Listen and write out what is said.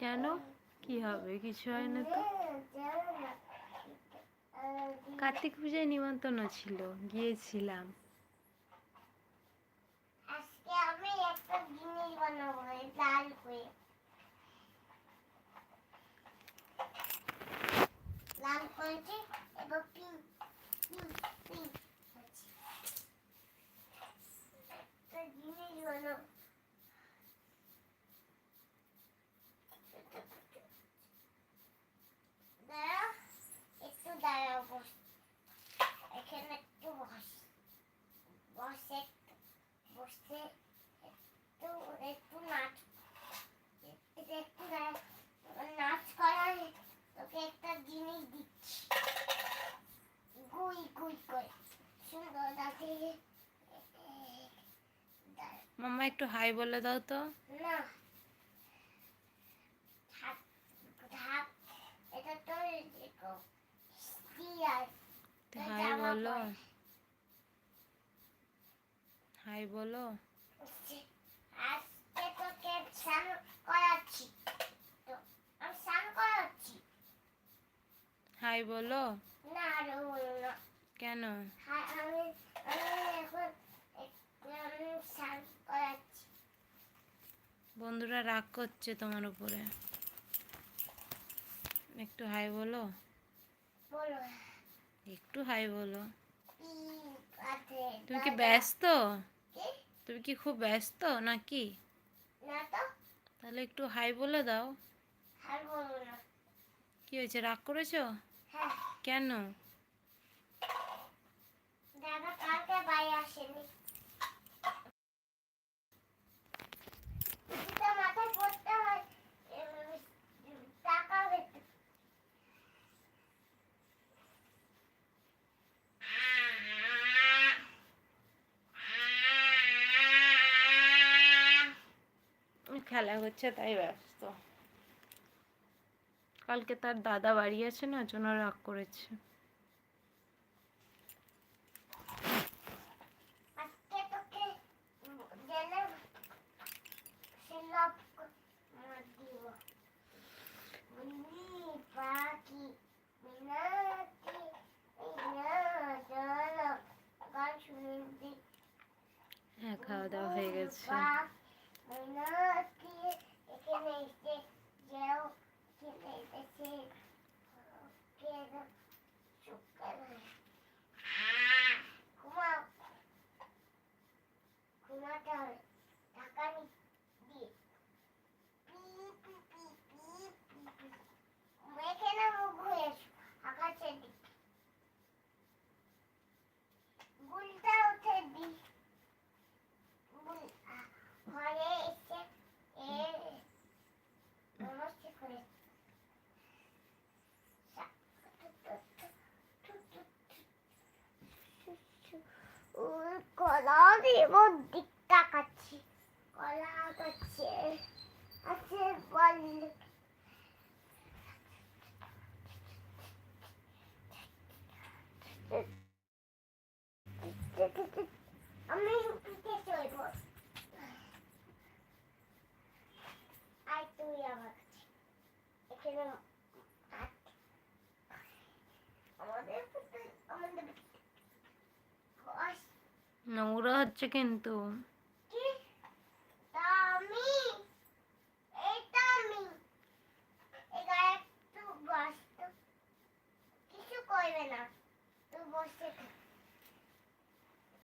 কেন কি হবে? কিছু হয় না তো। কার্তিক পূজায় নিমন্ত্রণ ছিল, গিয়েছিলাম। আজকে আমি একটা জিনিস বানাবো লাল করে লাল করেছি এবং পিঙ্ক পিঙ্ক পিঙ্ক একটা জিনিস বানাবো দাঁড়াও একটু দাঁড়াও এখানে একটু বসে বসে একটু একটু নাচ একটু নাচ করার তোকে একটা জিনিস দিচ্ছি গুই গুই করে সুন্দর লাগে। মাম্মা একটু হাই বলে দাও তো। না ঢাক এটা তো হাই বলো, হাই বলো। আজকে তোকে স্নান করাচ্ছি তো আমি স্নান করাচ্ছি। হাই বলো। না আরো বলো না। কেন? আমি এখন স্নান করাচ্ছি। বন্ধুরা রাগ করছে তোমার উপরে। একটু হাই বলো। বলো একটু হাই বলো। তুমি কি দাদা ব্যস্ত? কি? তুমি কি খুব ব্যস্ত নাকি? না তো। তাহলে একটু হাই বলে দাও। আর বলো না। কি হয়েছে, রাগ করেছো? হ্যাঁ কেন? দাদা কালকে বাড়ি আসেনি। এটা মাথায় পড়তে হয় টাকা পেতে। খেলা হচ্ছে তাই ব্যস্ত। কালকে তার দাদা বাড়ি আছে না, জন্য রাগ করেছে। আজকে তোকে জেনে সিলপ দিব। মিনি পাখি মিনাতি চলো গান শুনবি। হ্যাঁ, খাওয়া দাওয়া হয়ে গেছে। মিনাতি এখানে এসে যেও এখানে এসে কেন চুপকার ঘুমাও ঘুমাতে হবে ঢাকা দিয়ে এখানে মুখ ঘুরে আকাশের দিকে গুলটা উঠে দি ঘরে এসে নমস্তে করে কলা দিব দিক তাকাচ্ছি কলা কাছে আছে বল আমি পিঠে চলব আর তুই আমার এখানে আমাদের আমাদের নোংরা হচ্ছে কিন্তু।